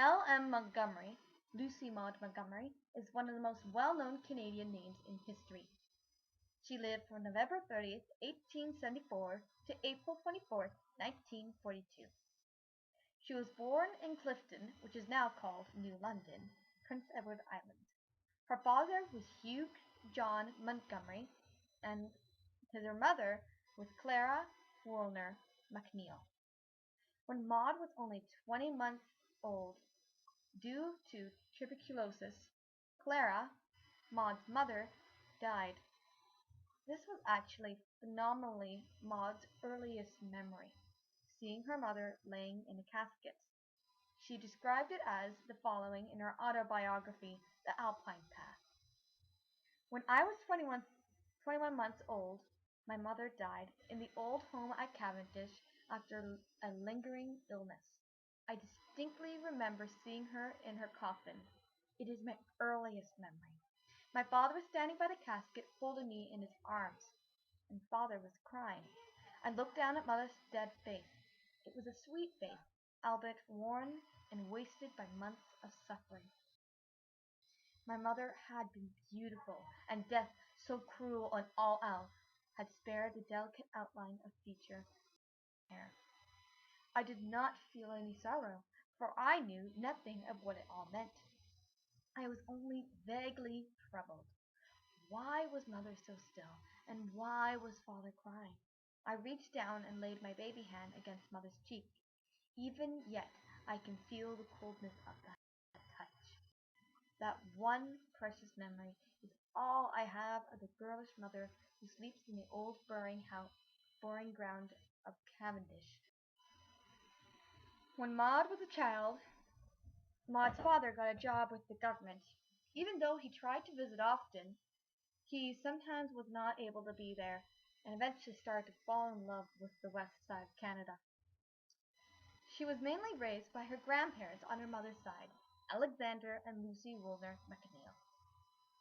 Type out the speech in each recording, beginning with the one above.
L.M. Montgomery, Lucy Maud Montgomery, is one of the most well-known Canadian names in history. She lived from November 30th, 1874 to April 24th, 1942. She was born in Clifton, which is now called New London, Prince Edward Island. Her father was Hugh John Montgomery, and her mother was Clara Woolner MacNeil. When Maud was only 20 months old, due to tuberculosis, Clara, Maud's mother, died. This was actually phenomenally Maud's earliest memory, seeing her mother laying in a casket. She described it as the following in her autobiography, The Alpine Path. When I was 21 months old, my mother died in the old home at Cavendish after a lingering illness. I distinctly remember seeing her in her coffin. It is my earliest memory. My father was standing by the casket holding me in his arms, and father was crying. I looked down at mother's dead face. It was a sweet face, albeit worn and wasted by months of suffering. My mother had been beautiful, and death, so cruel and all out, had spared the delicate outline of feature and hair. I did not feel any sorrow, for I knew nothing of what it all meant. I was only vaguely troubled. Why was mother so still, and why was father crying? I reached down and laid my baby hand against mother's cheek. Even yet I can feel the coldness of that touch. That one precious memory is all I have of the girlish mother who sleeps in the old burying ground of Cavendish. When Maud was a child, Maud's father got a job with the government. Even though he tried to visit often, he sometimes was not able to be there, and eventually started to fall in love with the west side of Canada. She was mainly raised by her grandparents on her mother's side, Alexander and Lucy Woolner MacNeil.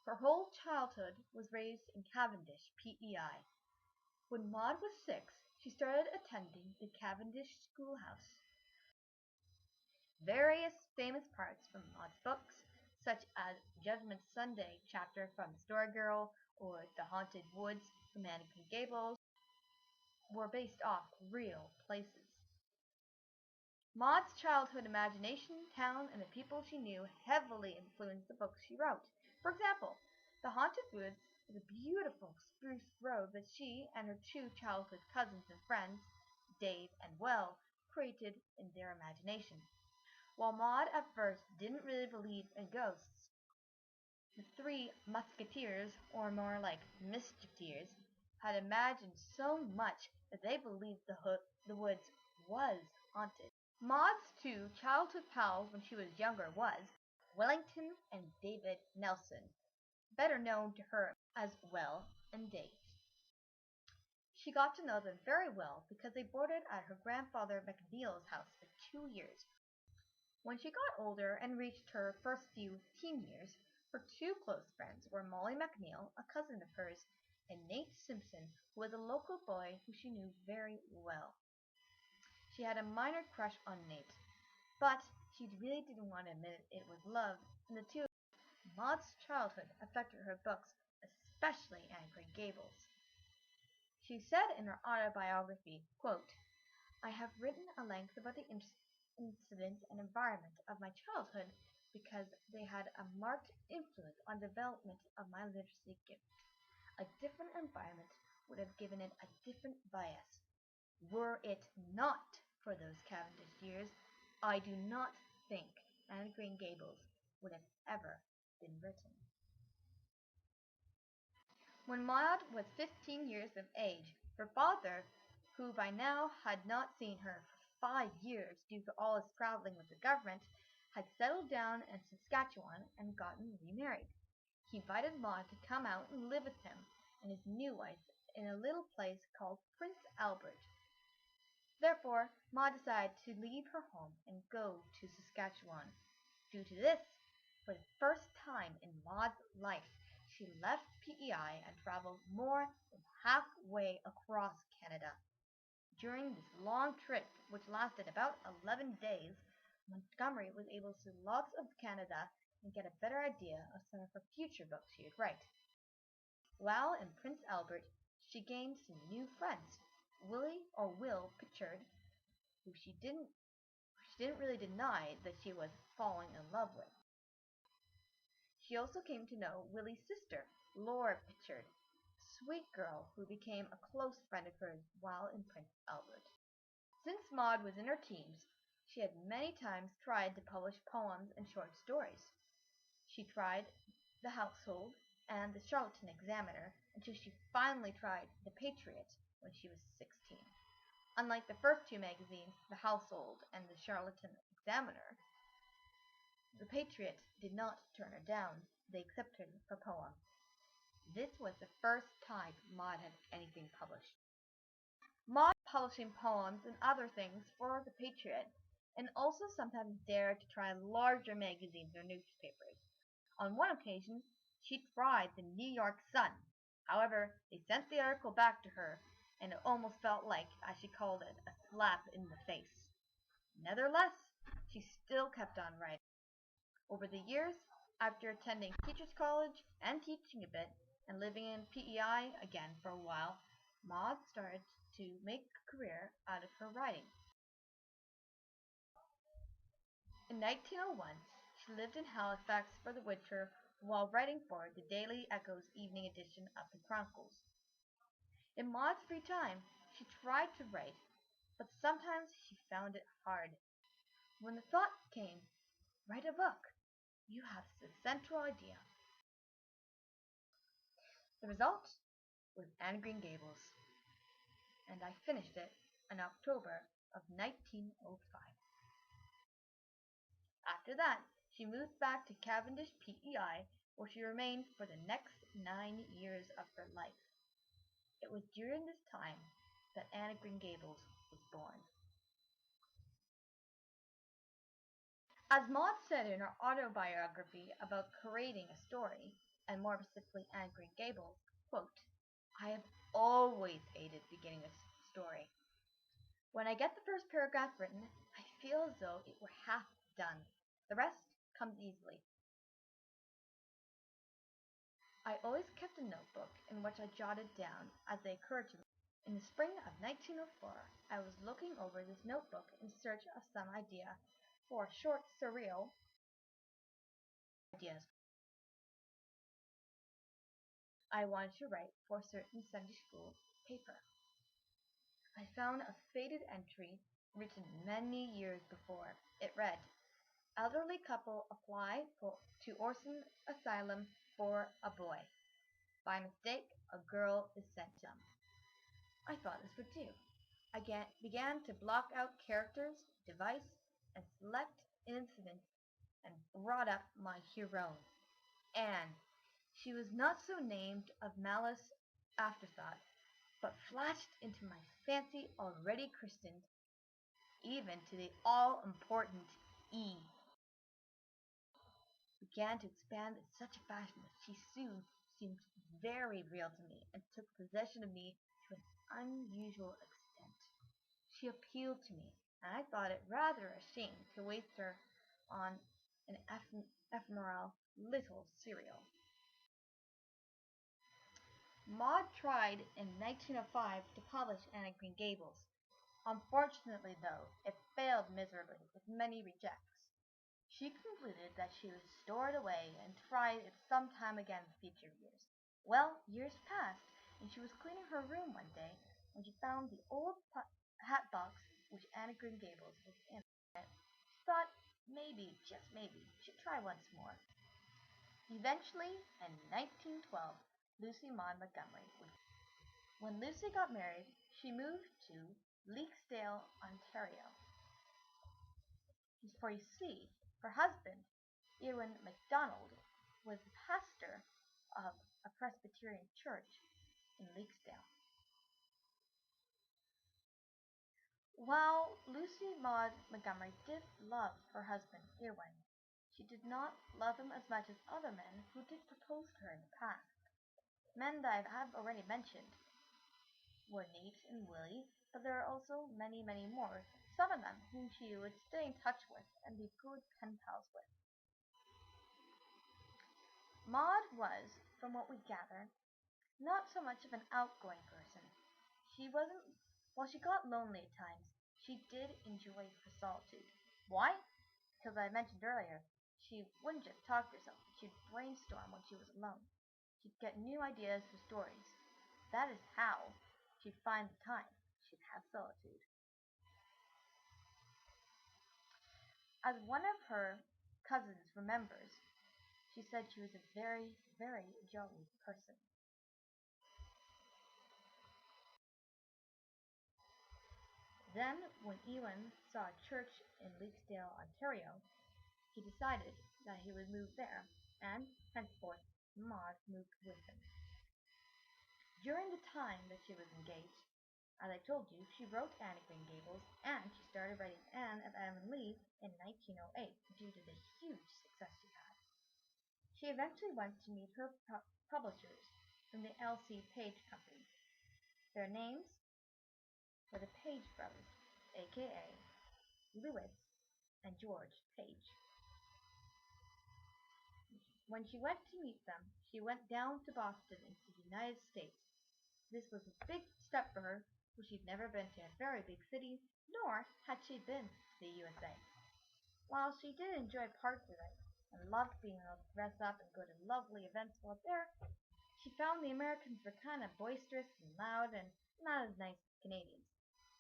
Her whole childhood was raised in Cavendish, PEI. When Maud was 6, she started attending the Cavendish schoolhouse. Various famous parts from Maud's books, such as Judgment Sunday chapter from Story Girl or The Haunted Woods from Anne of Green Gables, were based off real places. Maud's childhood imagination, town, and the people she knew heavily influenced the books she wrote. For example, The Haunted Woods is a beautiful spruce grove that she and her two childhood cousins and friends, Dave and Will, created in their imagination. While Maud at first didn't really believe in ghosts, the three musketeers, or more like mischiefeers, had imagined so much that they believed the woods was haunted. Maud's two childhood pals when she was younger was Wellington and David Nelson, better known to her as Will and Dave. She got to know them very well because they boarded at her grandfather MacNeil's house for 2 years. When she got older and reached her first few teen years, her two close friends were Molly MacNeil, a cousin of hers, and Nate Simpson, who was a local boy who she knew very well. She had a minor crush on Nate, but she really didn't want to admit it was love, and the two of Maud's childhood affected her books, especially Anne of Green Gables. She said in her autobiography, quote, I have written at length about the incidents and environment of my childhood because they had a marked influence on development of my literacy gift. A different environment would have given it a different bias. Were it not for those Cavendish years, I do not think Anne of Green Gables would have ever been written. When Maud was 15 years of age, her father, who by now had not seen her for 5 years due to all his traveling with the government, had settled down in Saskatchewan and gotten remarried. He invited Maud to come out and live with him and his new wife in a little place called Prince Albert. Therefore, Maud decided to leave her home and go to Saskatchewan. Due to this, for the first time in Maud's life, she left PEI and traveled more than halfway across Canada. During this long trip, which lasted about 11 days, Montgomery was able to see lots of Canada and get a better idea of some of her future books she would write. While in Prince Albert, she gained some new friends, Willie or Will Pritchard, who she didn't really deny that she was falling in love with. She also came to know Willie's sister, Laura Pritchard, a sweet girl who became a close friend of hers while in Prince Albert. Since Maud was in her teens, she had many times tried to publish poems and short stories. She tried The Household and The Charlatan Examiner until she finally tried The Patriot when she was 16. Unlike the first two magazines, The Household and The Charlatan Examiner, The Patriot did not turn her down. They accepted her poem. This was the first time Maud had anything published. Maud publishing poems and other things for The Patriot, and also sometimes dared to try larger magazines or newspapers. On one occasion, she tried the New York Sun. However, they sent the article back to her, and it almost felt like, as she called it, a slap in the face. Nevertheless, she still kept on writing. Over the years, after attending teachers college and teaching a bit, and living in PEI again for a while, Maud started to make a career out of her writing. In 1901, she lived in Halifax for the winter while writing for the Daily Echo's evening edition of the Chronicles. In Maud's free time, she tried to write, but sometimes she found it hard. When the thought came, write a book, you have the central idea. The result was Anne of Green Gables, and I finished it in October of 1905. After that, she moved back to Cavendish, PEI, where she remained for the next 9 years of her life. It was during this time that Anne of Green Gables was born. As Maud said in her autobiography about creating a story, and more specifically Anne of Green Gables, quote, I have always hated beginning a story. When I get the first paragraph written, I feel as though it were half done. The rest comes easily. I always kept a notebook in which I jotted down as they occurred to me. In the spring of 1904, I was looking over this notebook in search of some idea for a short surreal ideas I wanted to write for a certain Sunday school paper. I found a faded entry written many years before. It read, elderly couple apply to Orson Asylum for a boy. By mistake, a girl is sent to them. I thought this would do. I began to block out characters, device, and select incidents, and brought up my heroine, Anne. She was not so named of malice afterthought, but flashed into my fancy already christened, even to the all-important E. Began to expand in such a fashion that she soon seemed very real to me and took possession of me to an unusual extent. She appealed to me, and I thought it rather a shame to waste her on an ephemeral little serial. Maud tried in 1905 to publish Anne of Green Gables. Unfortunately, though, it failed miserably with many rejects. She concluded that she would store it away and try it some time again in future years. Well, years passed, and she was cleaning her room one day when she found the old hat box which Anne of Green Gables was in it. She thought maybe, just maybe, she'd try once more. Eventually, in 1912, Lucy Maud Montgomery would. When Lucy got married, she moved to Leaksdale, Ontario. For you see, her husband, Ewan MacDonald, was the pastor of a Presbyterian church in Leaksdale. While Lucy Maud Montgomery did love her husband, Ewan, she did not love him as much as other men who did propose to her in the past. Men that I have already mentioned were Nate and Willie, but there are also many, many more, some of them whom she would stay in touch with and be good pen pals with. Maud was, from what we gather, not so much of an outgoing person. She wasn't, while she got lonely at times, she did enjoy her solitude. Why? Because I mentioned earlier, she wouldn't just talk to herself, she'd brainstorm when she was alone. She'd get new ideas for stories. That is how she'd find the time she'd have solitude. As one of her cousins remembers, she said she was a very, very jolly person. Then, when Ewan saw a church in Leaksdale, Ontario, he decided that he would move there, and henceforth Maud moved with him. During the time that she was engaged, as I told you, she wrote Anne of Green Gables, and she started writing Anne of Avonlea in 1908 due to the huge success she had. She eventually went to meet her publishers from the L.C. Page Company. Their names were the Page Brothers, aka Louis and George Page. When she went to meet them, she went down to Boston into the United States. This was a big step for her, for she'd never been to a very big city, nor had she been to the USA. While she did enjoy parts of it, and loved being able to dress up and go to lovely events while there, she found the Americans were kind of boisterous and loud and not as nice as Canadians.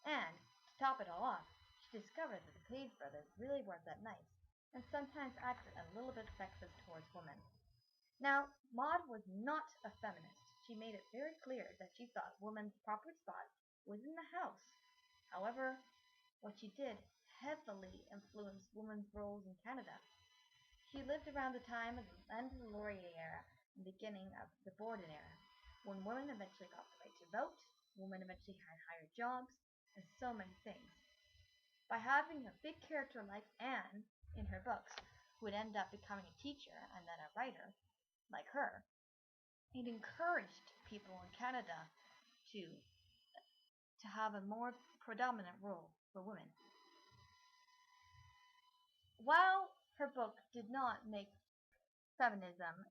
And, to top it all off, she discovered that the Page brothers really weren't that nice, and sometimes acted a little bit sexist towards women. Now, Maud was not a feminist. She made it very clear that she thought women's proper spot was in the house. However, what she did heavily influenced women's roles in Canada. She lived around the time of the end of the Laurier era and beginning of the Borden era, when women eventually got the right to vote, women eventually had higher jobs, and so many things. By having a big character like Anne in her books, who would end up becoming a teacher and then a writer, like her, it encouraged people in Canada to have a more predominant role for women. While her book did not make feminism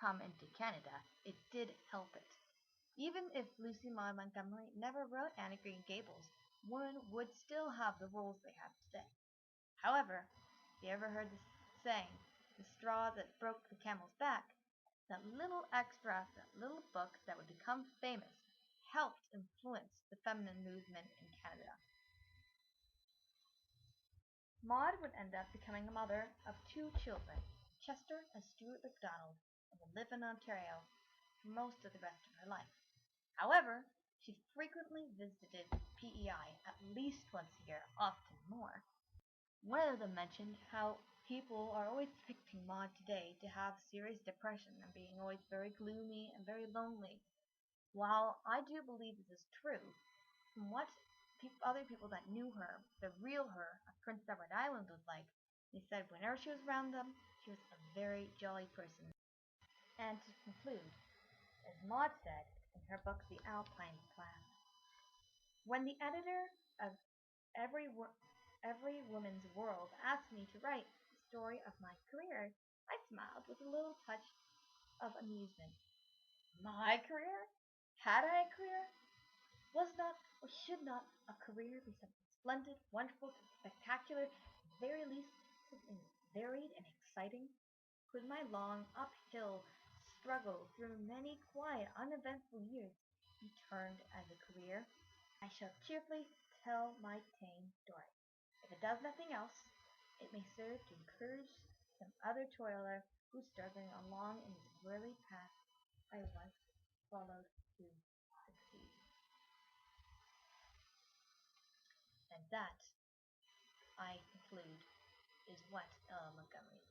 come into Canada, it did help it. Even if Lucy Maud Montgomery never wrote Anne of Green Gables, women would still have the roles they have today. However, if you ever heard the saying, the straw that broke the camel's back, that little extra, that little book that would become famous, helped influence the feminine movement in Canada. Maud would end up becoming a mother of two children, Chester and Stuart MacDonald, and would live in Ontario for most of the rest of her life. However, she frequently visited PEI at least once a year, often more. One of them mentioned how people are always depicting Maud today to have serious depression and being always very gloomy and very lonely. While I do believe this is true, from what other people that knew her, the real her of Prince Edward Island was like, they said whenever she was around them, she was a very jolly person. And to conclude, as Maud said in her book The Alpine Plan, when the editor of Every, Every Woman's World asked me to write the story of my career, I smiled with a little touch of amusement. My career? Had I a career? Was not, or should not, a career be something splendid, wonderful, spectacular, at the very least something varied and exciting? Could my long uphill struggle through many quiet, uneventful years be termed as a career? I shall cheerfully tell my tame story. If it does nothing else, it may serve to encourage some other toiler who's struggling along in this weary path I once followed to succeed. And that, I conclude, is what Ella Montgomery